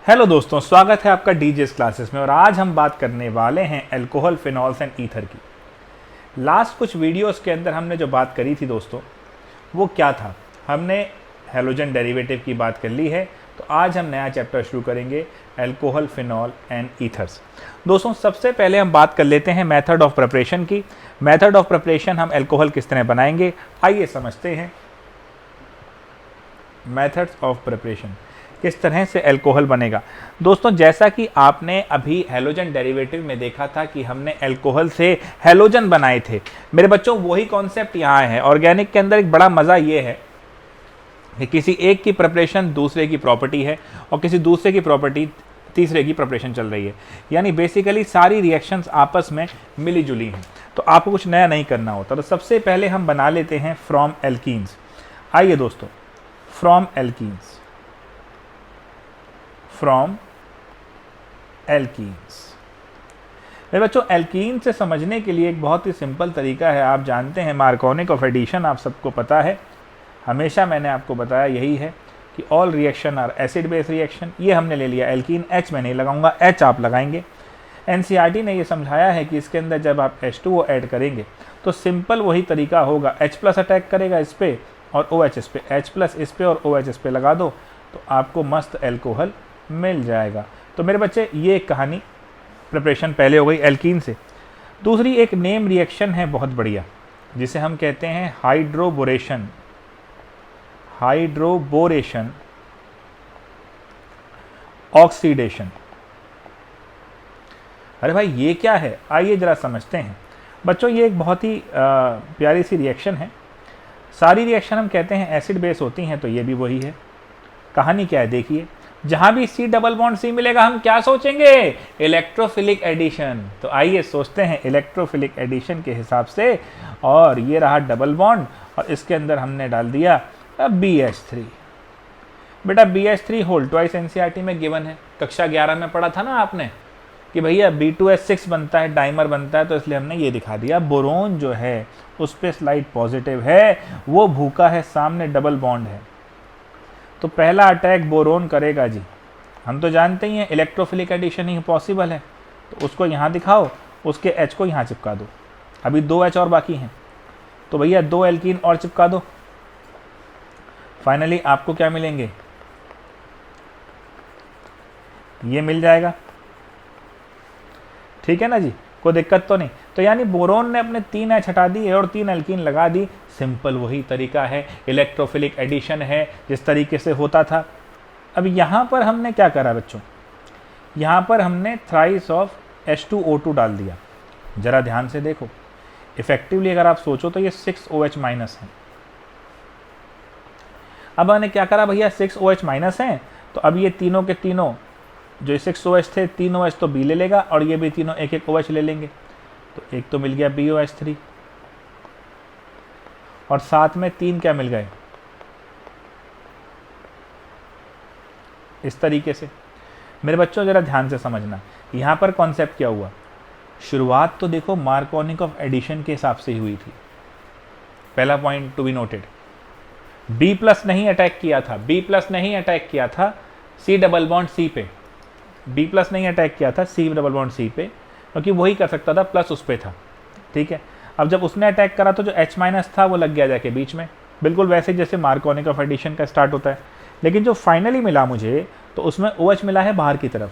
Hello दोस्तों, स्वागत है आपका डीजेस क्लासेस में। और आज हम बात करने वाले हैं अल्कोहल, फिनॉल्स एंड ईथर की। लास्ट कुछ वीडियोस के अंदर हमने जो बात करी थी दोस्तों, वो क्या था? हमने हेलोजन डेरिवेटिव की बात कर ली है। तो आज हम नया चैप्टर शुरू करेंगे, अल्कोहल, फिनॉल एंड ईथर्स। दोस्तों, सबसे पहले हम बात कर लेते हैं मेथड ऑफ प्रिपरेशन की। मेथड ऑफ प्रिपरेशन, हम अल्कोहल किस तरह बनाएंगे, आइए समझते हैं। मेथड्स ऑफ प्रिपरेशन, किस तरह से अल्कोहल बनेगा। दोस्तों, जैसा कि आपने अभी हेलोजन डेरिवेटिव में देखा था कि हमने अल्कोहल से हेलोजन बनाए थे, मेरे बच्चों वही कॉन्सेप्ट यहाँ है। ऑर्गेनिक के अंदर एक बड़ा मज़ा ये है कि किसी एक की प्रिपरेशन दूसरे की प्रॉपर्टी है और किसी दूसरे की प्रॉपर्टी तीसरे की प्रिपरेशन चल रही है। यानी बेसिकली सारी रिएक्शंस आपस में मिली जुली हैं, तो आपको कुछ नया नहीं करना होता। तो सबसे पहले हम बना लेते हैं फ्रॉम एल्कीन्स। आइए दोस्तों, फ्रॉम एल्कीन्स, फ्रॉम एल्कीन्स। मेरे बच्चों, एल्कीन से समझने के लिए एक बहुत ही सिंपल तरीका है। आप जानते हैं मार्कोनिक ऑफ एडिशन, आप सबको पता है। हमेशा मैंने आपको बताया यही है कि all reaction are acid base reaction. ये हमने ले लिया एल्कीन, एच मैं नहीं लगाऊंगा, एच आप लगाएंगे। एनसीईआरटी ने ये समझाया है कि इसके अंदर जब आप H2O ऐड करेंगे तो सिंपल वही तरीका होगा, H प्लस अटैक करेगा इस पे और OH इस पे, H प्लस इस पे और OH इस पे लगा दो तो आपको मस्त एल्कोहल मिल जाएगा। तो मेरे बच्चे, ये कहानी प्रिपरेशन पहले हो गई एल्कीन से। दूसरी एक नेम रिएक्शन है बहुत बढ़िया, जिसे हम कहते हैं हाइड्रोबोरेशन। Hydroboration oxidation. अरे भाई, ये क्या है, आइए जरा समझते हैं। बच्चों, ये एक बहुत ही प्यारी सी रिएक्शन है। सारी रिएक्शन हम कहते हैं एसिड बेस होती हैं, तो ये भी वही है। कहानी क्या है देखिए, जहां भी C डबल बॉन्ड C मिलेगा हम क्या सोचेंगे, इलेक्ट्रोफिलिक एडिशन। तो आइए सोचते हैं इलेक्ट्रोफिलिक एडिशन के हिसाब से। और ये रहा डबल बॉन्ड और इसके अंदर हमने डाल दिया BH3। बेटा BH3 होल ट्वाइस एनसीईआरटी में गिवन है, कक्षा 11 में पढ़ा था ना आपने कि भैया B2H6 बनता है, डाइमर बनता है, तो इसलिए हमने ये दिखा दिया। बोरोन जो है उस पर स्लाइड पॉजिटिव है, वो भूखा है, सामने डबल बॉन्ड है, तो पहला अटैक बोरोन करेगा जी। हम तो जानते ही हैं इलेक्ट्रोफिलिक एडिशन ही पॉसिबल है, तो उसको यहाँ दिखाओ, उसके H को यहाँ चिपका दो। अभी 2 H और बाकी हैं, तो भैया 2 एल्कीन और चिपका दो। फाइनली आपको क्या मिलेंगे, ये मिल जाएगा। ठीक है ना जी, कोई दिक्कत तो नहीं। तो यानी बोरोन ने अपने 3 H हटा दी और 3 एल्कीन लगा दी। सिंपल वही तरीका है, इलेक्ट्रोफिलिक एडिशन है जिस तरीके से होता था। अब यहाँ पर हमने क्या करा बच्चों, यहाँ पर हमने थ्राइस ऑफ H2O2 डाल दिया। जरा ध्यान से देखो, इफेक्टिवली अगर आप सोचो तो ये 6OH माइनस है। अब मैंने क्या करा भैया, 6OH माइनस है, तो अब ये तीनों के तीनों जो 6OH थे, 3 OH तो B ले लेगा और ये भी तीनों एक एक OH ले लेंगे, तो एक तो मिल गया BOH3 और साथ में 3 क्या मिल गए, इस तरीके से। मेरे बच्चों जरा ध्यान से समझना, यहाँ पर कॉन्सेप्ट क्या हुआ। शुरुआत तो देखो मार्कोनिक ऑफ एडिशन के हिसाब से ही हुई थी। पहला point to be noted, B plus नहीं अटैक किया था, B प्लस नहीं अटैक किया था C डबल बॉन्ड C पे, B प्लस नहीं अटैक किया था C डबल बॉन्ड C पे, क्योंकि वही कर सकता था, प्लस उस पे था। ठीक है, अब जब उसने अटैक करा तो जो H माइनस था वो लग गया जाके बीच में, बिल्कुल वैसे जैसे मार्कोनिक ऑफ एडिशन का स्टार्ट होता है। लेकिन जो फाइनली मिला मुझे, तो उसमें OH मिला है बाहर की तरफ,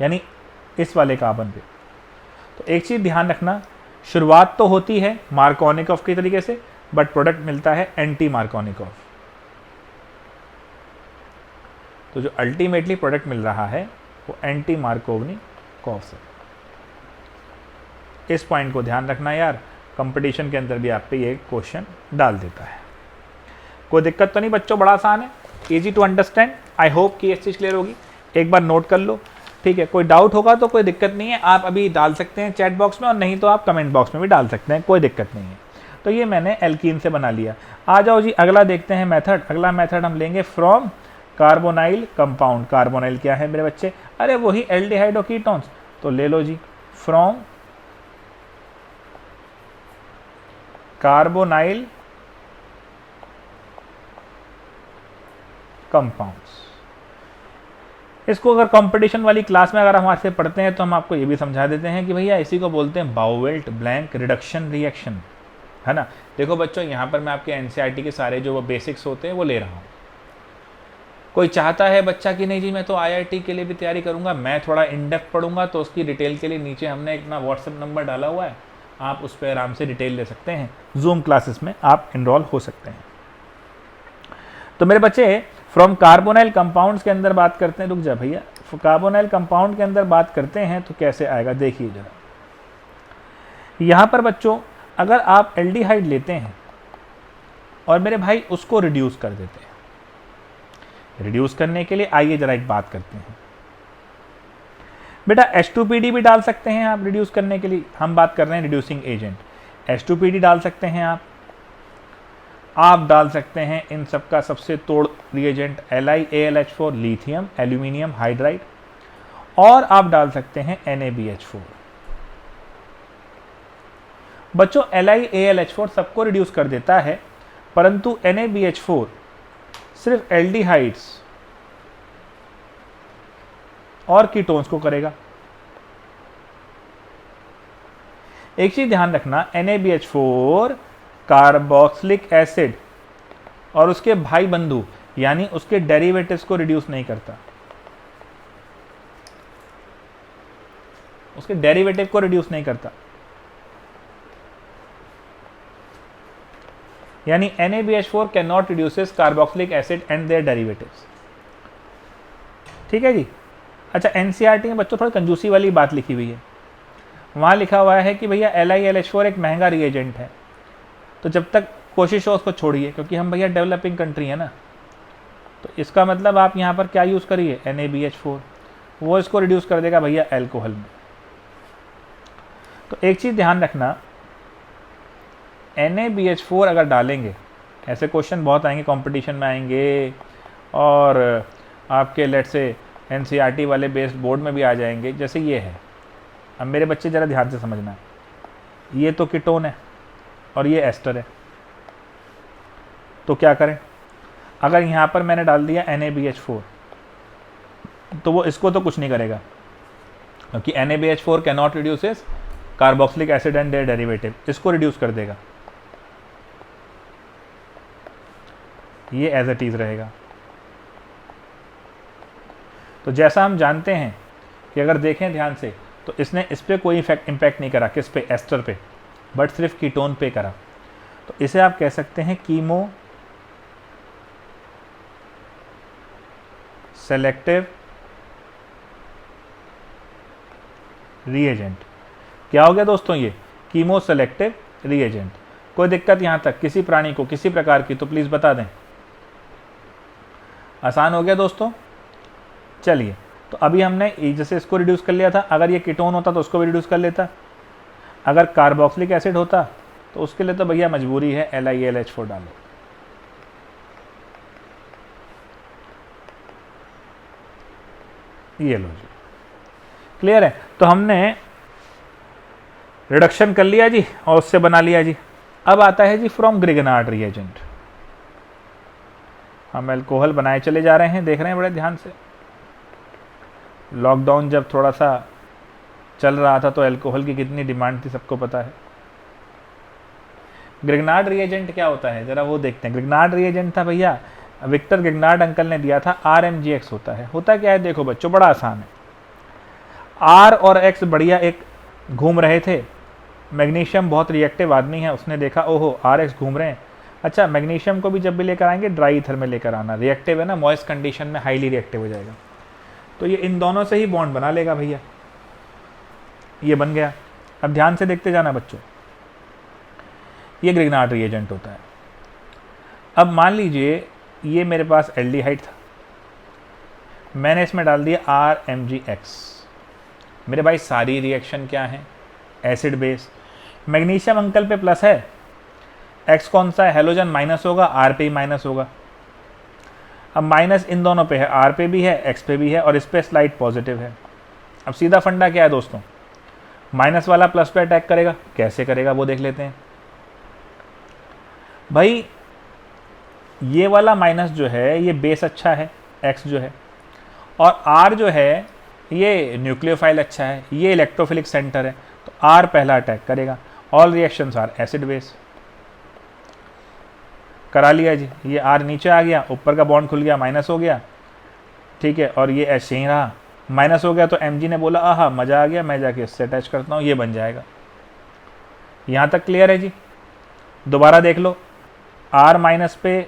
यानी इस वाले कार्बन पे। तो एक चीज़ ध्यान रखना, शुरुआत तो होती है मार्कोनिक ऑफ के तरीके से, बट प्रोडक्ट मिलता है एंटी मार्कोनिक ऑफ। तो जो अल्टीमेटली प्रोडक्ट मिल रहा है वो एंटी मार्कोनिक ऑफ से। इस पॉइंट को ध्यान रखना यार, कंपटीशन के अंदर भी आप पे ये क्वेश्चन डाल देता है। कोई दिक्कत तो नहीं बच्चों, बड़ा आसान है, easy to understand. I hope कि ये चीज़ क्लियर होगी, एक बार नोट कर लो। ठीक है, कोई डाउट होगा तो कोई दिक्कत नहीं है, आप अभी डाल सकते हैं चैट बॉक्स में, और नहीं तो आप कमेंट बॉक्स में भी डाल सकते हैं, कोई दिक्कत नहीं है। तो ये मैंने एल्कीन से बना लिया। आ जाओ जी, अगला देखते हैं मेथड। अगला मेथड हम लेंगे फ्रॉम कार्बोनाइल कंपाउंड। कार्बोनाइल क्या है मेरे बच्चे, अरे वही एल्डिहाइड और कीटोन्स, तो ले लो जी, फ्रॉम कार्बोनाइल कंपाउंड्स। इसको अगर कंपटीशन वाली क्लास में अगर हम आपसे पढ़ते हैं तो हम आपको ये भी समझा देते हैं कि भैया इसी को बोलते हैं बाउवेल्ट ब्लैंक रिडक्शन रिएक्शन, है ना। देखो बच्चों, यहाँ पर मैं आपके एनसीईआरटी के सारे जो वो बेसिक्स होते हैं वो ले रहा हूँ। कोई चाहता है बच्चा कि नहीं जी मैं तो आईआईटी के लिए भी तैयारी करूँगा, मैं थोड़ा इन डेप्थ पढ़ूंगा, तो उसकी डिटेल के लिए नीचे हमने अपना व्हाट्सएप नंबर डाला हुआ है, आप उस पर आराम से डिटेल ले सकते हैं। जूम क्लासेस में आप इनरोल हो सकते हैं। तो मेरे बच्चे, फ्रॉम कार्बोनाइल कंपाउंड्स के अंदर बात करते हैं, रुक जा भैया, कार्बोनाइल कंपाउंड के अंदर बात करते हैं तो कैसे आएगा देखिए जरा। यहाँ पर बच्चों अगर आप एल्डिहाइड लेते हैं और मेरे भाई उसको रिड्यूस कर देते हैं, रिड्यूस करने के लिए आइए जरा एक बात करते हैं बेटा। H2PD भी डाल सकते हैं आप रिड्यूस करने के लिए, हम बात कर रहे हैं रिड्यूसिंग एजेंट। H2PD डाल सकते हैं आप डाल सकते हैं इन सबका सबसे तोड़ reagent LiAlH4 lithium aluminium hydride, और आप डाल सकते हैं NaBH4। बच्चों LiAlH4 सबको रिड्यूस कर देता है, परंतु NaBH4 सिर्फ एल्डिहाइड्स और कीटोन्स को करेगा। एक चीज ध्यान रखना, NaBH4 कार्बोक्सिलिक एसिड और उसके भाई बंधु यानी उसके डेरिवेटिव्स को रिड्यूस नहीं करता, उसके डेरिवेटिव को रिड्यूस नहीं करता। यानी NaBH4 can not reduces carboxylic acid and their derivatives. ठीक है जी। अच्छा, एनसीईआरटी में बच्चों थोड़ी कंजूसी वाली बात लिखी हुई है, वहां लिखा हुआ है कि भैया LiLH4 एक महंगा रिएजेंट है, तो जब तक कोशिश हो उसको छोड़िए, क्योंकि हम भैया डेवलपिंग कंट्री है ना। तो इसका मतलब आप यहाँ पर क्या यूज़ करिए, NaBH4, वो इसको रिड्यूस कर देगा भैया एल्कोहल में। तो एक चीज़ ध्यान रखना, NaBH4 अगर डालेंगे, ऐसे क्वेश्चन बहुत आएंगे कंपटीशन में आएंगे, और आपके लेट से एनसीईआरटी वाले बेस्ड बोर्ड में भी आ जाएंगे, जैसे ये है। अब मेरे बच्चे ज़रा ध्यान से समझना, ये तो कीटोन है और ये एस्टर है, तो क्या करें। अगर यहाँ पर मैंने डाल दिया NaBH4 तो वो इसको तो कुछ नहीं करेगा, क्योंकि NaBH4 can not reduces carboxylic acid and their derivative, इसको रिड्यूस कर देगा, ये एज इट इज रहेगा। तो जैसा हम जानते हैं कि अगर देखें ध्यान से तो इसने इस पर कोई इम्पैक्ट नहीं करा, किस पे, एस्टर पे, बट सिर्फ कीटोन पे करा। तो इसे आप कह सकते हैं कीमो सेलेक्टिव रिएजेंट। क्या हो गया दोस्तों, ये कीमो सेलेक्टिव रिएजेंट। कोई दिक्कत यहाँ तक किसी प्राणी को किसी प्रकार की तो प्लीज़ बता दें। आसान हो गया दोस्तों। चलिए, तो अभी हमने जैसे इसको रिड्यूस कर लिया था, अगर ये कीटोन होता तो उसको भी रिड्यूस कर लेता, अगर कार्बोक्सिलिक एसिड होता तो उसके लिए तो भैया मजबूरी है LiAlH4 डालो। ये लो जी, क्लियर है। तो हमने रिडक्शन कर लिया जी और उससे बना लिया जी। अब आता है जी फ्रॉम ग्रिगनार्ड रिएजेंट। हम अल्कोहल बनाए चले जा रहे हैं, देख रहे हैं बड़े ध्यान से। लॉकडाउन जब थोड़ा सा चल रहा था तो अल्कोहल की कितनी डिमांड थी सबको पता है। ग्रिगनार्ड रिएजेंट क्या होता है जरा वो देखते हैं। ग्रिगनार्ड रिएजेंट था भैया, विक्टर ग्रिगनार्ड अंकल ने दिया था, RMgX होता है। होता क्या है देखो बच्चों, बड़ा आसान है। R और X बढ़िया एक घूम रहे थे, मैग्नीशियम बहुत रिएक्टिव आदमी है, उसने देखा ओहो RX घूम रहे हैं, अच्छा मैग्नीशियम को भी जब भी लेकर आएंगे ड्राई ईथर में लेकर आना, रिएक्टिव है ना, मॉइस्ट कंडीशन में हाईली रिएक्टिव हो जाएगा, तो ये इन दोनों से ही बॉन्ड बना लेगा भैया, ये बन गया। अब ध्यान से देखते जाना बच्चों, ये ग्रिगनार्ड रिएजेंट होता है। अब मान लीजिए ये मेरे पास एल्डिहाइड था, मैंने इसमें डाल दिया RMgX। मेरे भाई सारी रिएक्शन क्या है, एसिड बेस। मैग्नीशियम अंकल पे प्लस है, X कौन सा है, हेलोजन माइनस होगा, R पे ही माइनस होगा। अब माइनस इन दोनों पे है, R पे भी है X पे भी है, और इस पे स्लाइड पॉजिटिव है। अब सीधा फंडा क्या है दोस्तों, माइनस वाला प्लस पे अटैक करेगा, कैसे करेगा वो देख लेते हैं। भाई ये वाला माइनस जो है ये बेस अच्छा है, X जो है, और R जो है ये न्यूक्लियोफाइल अच्छा है, ये इलेक्ट्रोफिलिक सेंटर है, तो R पहला अटैक करेगा। All reactions are acid base. करा लिया जी, ये R नीचे आ गया, ऊपर का बॉन्ड खुल गया, माइनस हो गया, ठीक है, और ये H यहीं रहा, माइनस हो गया, तो Mg ने बोला आहा मज़ा आ गया, मैं जाके इससे अटैच करता हूँ, ये बन जाएगा। यहाँ तक क्लियर है जी। दोबारा देख लो, R माइनस पे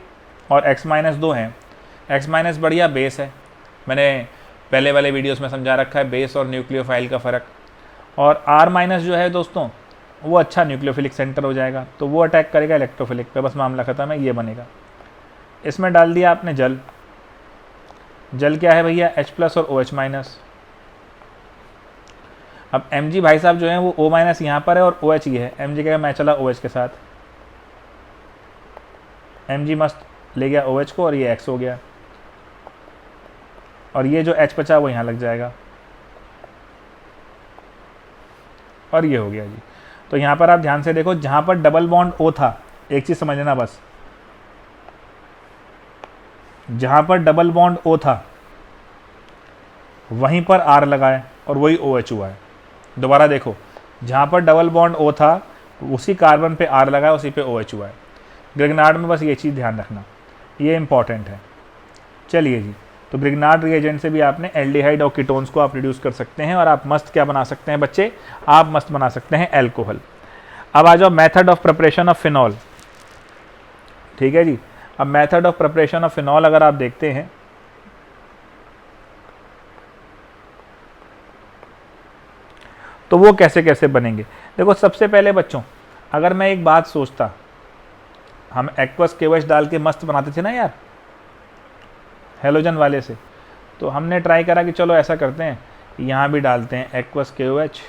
और X माइनस 2 हैं। X माइनस बढ़िया बेस है, मैंने पहले वाले वीडियोस में समझा रखा है बेस और न्यूक्लियोफाइल का फ़र्क। और R माइनस जो है दोस्तों वो अच्छा न्यूक्लियोफिलिक सेंटर हो जाएगा, तो वो अटैक करेगा इलेक्ट्रोफिलिक पे, बस मामला ख़त्म है, ये बनेगा। इसमें डाल दिया आपने जल। जल क्या है भैया, H प्लस और OH माइनस। अब Mg भाई साहब जो है वो O माइनस यहाँ पर है और OH ये है। Mg कहेगा मैं चला OH के साथ, Mg मस्त ले गया OH को और ये X हो गया, और ये जो H बचा वो यहाँ लग जाएगा, और ये हो गया जी। तो यहाँ पर आप ध्यान से देखो, जहाँ पर डबल बॉन्ड O था, एक चीज़ समझना बस, जहाँ पर डबल बॉन्ड O था वहीं पर R लगाए और वही OH हुआ है। दोबारा देखो, जहाँ पर डबल बॉन्ड O था उसी कार्बन पे R लगाया, उसी पे OH हुआ है। ग्रिग्नार्ड में बस ये चीज़ ध्यान रखना, ये इंपॉर्टेंट है। चलिए जी, तो ग्रिग्नार्ड रिएजेंट से भी आपने एल्डिहाइड और कीटोन्स को आप रिड्यूस कर सकते हैं, और आप मस्त क्या बना सकते हैं बच्चे, आप मस्त बना सकते हैं एल्कोहल। अब आ जाओ method of preparation of phenol. ठीक है जी, अब method of preparation of phenol अगर आप देखते हैं, तो वो कैसे कैसे बनेंगे। देखो सबसे पहले बच्चों, अगर मैं एक बात सोचता, हम एक्वस केवच डाल के मस्त बनाते थे ना यार हेलोजन वाले से, तो हमने ट्राई करा कि चलो ऐसा करते हैं, यहाँ भी डालते हैं एक्वस केवच,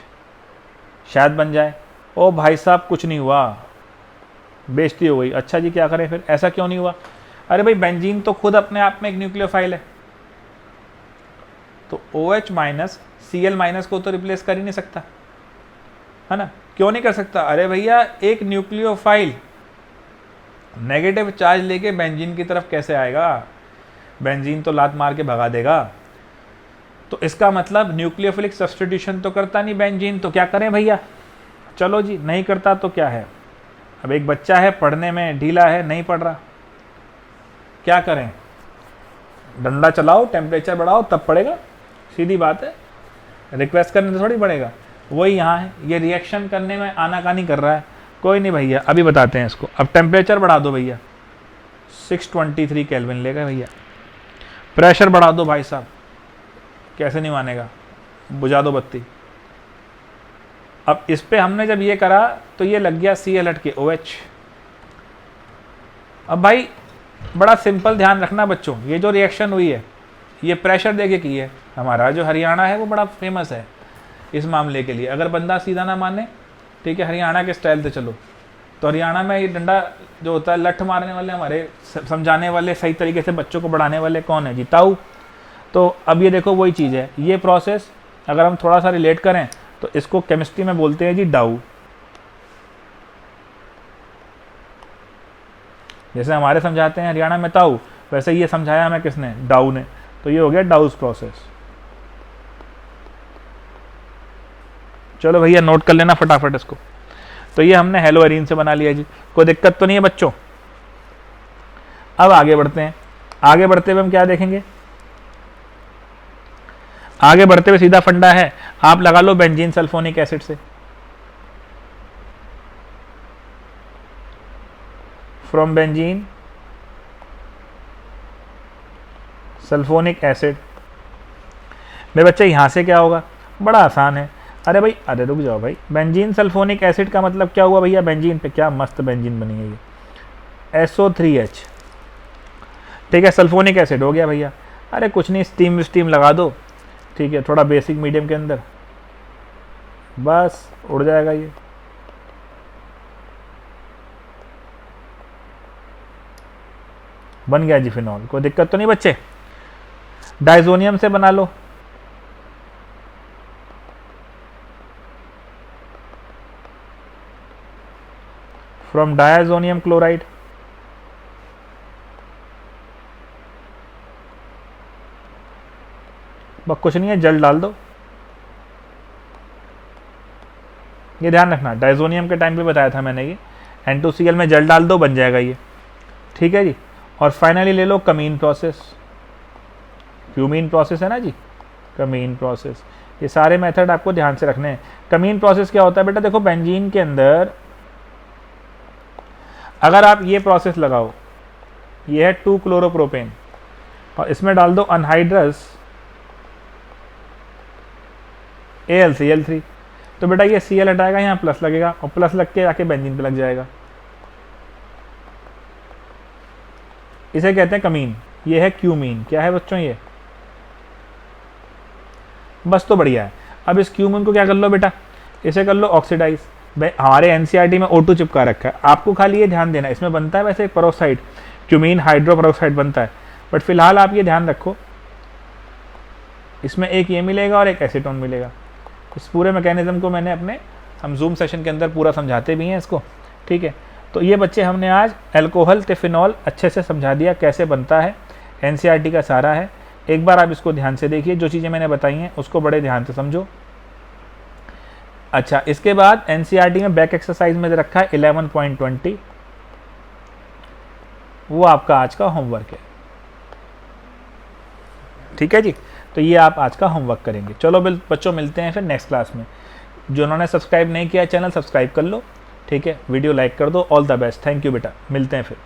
शायद बन जाए। ओ भाई साहब कुछ नहीं हुआ, बेइज्जती हो गई। अच्छा जी क्या करें फिर, ऐसा क्यों नहीं हुआ? अरे भाई बेंजीन तो खुद अपने आप में एक न्यूक्लियोफाइल है, तो OH माइनस Cl माइनस को तो रिप्लेस कर ही नहीं सकता, है ना? क्यों नहीं कर सकता? अरे भैया एक न्यूक्लियोफाइल नेगेटिव चार्ज लेके बेंजीन की तरफ कैसे आएगा? बेंजीन तो लात मार के भगा देगा। तो इसका मतलब न्यूक्लियोफिलिक सब्स्टिट्यूशन तो करता नहीं बेंजीन, तो क्या करें भैया? चलो जी, नहीं करता तो क्या है, अब एक बच्चा है पढ़ने में ढीला है, नहीं पढ़ रहा, क्या करें? डंडा चलाओ, टेम्परेचर बढ़ाओ, तब पड़ेगा, सीधी बात है। रिक्वेस्ट करने से थोड़ी पड़ेगा। वही यहाँ है, ये रिएक्शन करने में आनाकानी कर रहा है। कोई नहीं भैया, अभी बताते हैं इसको। अब टेम्परेचर बढ़ा दो भैया, 623 केल्विन लेगा भैया। प्रेशर बढ़ा दो भाई साहब, कैसे नहीं मानेगा, बुझा दो बत्ती। अब इस पे हमने जब ये करा तो ये लग गया Cl हट के OH। अब भाई बड़ा सिंपल ध्यान रखना बच्चों, ये जो रिएक्शन हुई है ये प्रेशर देके की है। हमारा जो हरियाणा है वो बड़ा फेमस है इस मामले के लिए। अगर बंदा सीधा ना माने, ठीक है, हरियाणा के स्टाइल से चलो, तो हरियाणा में ये डंडा जो होता है, लठ मारने वाले, हमारे समझाने वाले, सही तरीके से बच्चों को बढ़ाने वाले कौन है जी? ताऊ। तो अब ये देखो वही चीज़ है, ये प्रोसेस अगर हम थोड़ा सा रिलेट करें तो इसको केमिस्ट्री में बोलते हैं जी डाउ। जैसे हमारे समझाते हैं हरियाणा में ताऊ, वैसे ये समझाया हमें किसने? डाउ ने। तो ये हो गया डाउस प्रोसेस। चलो भैया नोट कर लेना फटाफट इसको। तो ये हमने हेलोअरीन से बना लिया जी, कोई दिक्कत तो नहीं है बच्चों। अब आगे बढ़ते हैं। आगे बढ़ते हुए हम क्या देखेंगे? आगे बढ़ते हुए सीधा फंडा है, आप लगा लो बेंजीन सल्फोनिक एसिड से। From benzene sulphonic acid. मेरे बच्चे यहां से क्या होगा? बड़ा आसान है। अरे भाई, अरे रुक जाओ भाई, बेंजीन सल्फोनिक एसिड का मतलब क्या हुआ भैया? बेंजीन पे क्या मस्त बेंजीन बनी है ये, SO3H। ठीक है, सल्फोनिक एसिड हो गया भैया। अरे कुछ नहीं, स्टीम लगा दो, ठीक है, थोड़ा बेसिक मीडियम के अंदर, बस उड़ जाएगा ये। बन गया जी फिनॉल, कोई दिक्कत तो नहीं बच्चे। डाइजोनियम से बना लो, फ्रॉम डायजोनियम क्लोराइड। बस कुछ नहीं है, जल डाल दो। ये ध्यान रखना, डाइजोनियम के टाइम पे बताया था मैंने, ये N2Cl में जल डाल दो, बन जाएगा ये, ठीक है जी। और फाइनली ले लो कमीन प्रोसेस, क्यूमीन प्रोसेस है ना जी, कमीन प्रोसेस। ये सारे मेथड आपको ध्यान से रखने हैं। कमीन प्रोसेस क्या होता है बेटा, देखो बेंजीन के अंदर अगर आप ये प्रोसेस लगाओ, ये है 2-क्लोरोप्रोपेन और इसमें डाल दो अनहाइड्रस AlCl3, तो बेटा ये Cl हटाएगा, यहाँ प्लस लगेगा और प्लस लग के आके बेंजीन पे लग जाएगा। इसे कहते हैं कमीन। ये है क्यूमीन। क्या है बच्चों ये? बस तो बढ़िया है। अब इस क्यूमीन को क्या कर लो बेटा, इसे कर लो ऑक्सीडाइज। हमारे एनसीईआरटी में O2 चिपका रखा है, आपको खाली ये ध्यान देना, इसमें बनता है वैसे एक पेरोक्साइड, क्यूमीन हाइड्रोपेरोक्साइड बनता है, बट फिलहाल आप ये ध्यान रखो इसमें एक ये मिलेगा और एक एसीटोन मिलेगा। इस पूरे मैकेनिज्म को मैंने अपने हम जूम सेशन के अंदर पूरा समझाते भी हैं इसको, ठीक है। तो ये बच्चे हमने आज अल्कोहल टेफिनॉल अच्छे से समझा दिया कैसे बनता है, एनसीईआरटी का सारा है। एक बार आप इसको ध्यान से देखिए, जो चीज़ें मैंने बताई हैं उसको बड़े ध्यान से समझो। अच्छा, इसके बाद एनसीईआरटी में बैक एक्सरसाइज में रखा है 11.20, वो आपका आज का होमवर्क है, ठीक है जी। तो ये आप आज का होमवर्क करेंगे। चलो बच्चों, मिलते हैं फिर नेक्स्ट क्लास में। जो उन्होंने सब्सक्राइब नहीं किया चैनल, सब्सक्राइब कर लो, ठीक है। वीडियो लाइक कर दो। All the best, thank you बेटा, मिलते हैं फिर।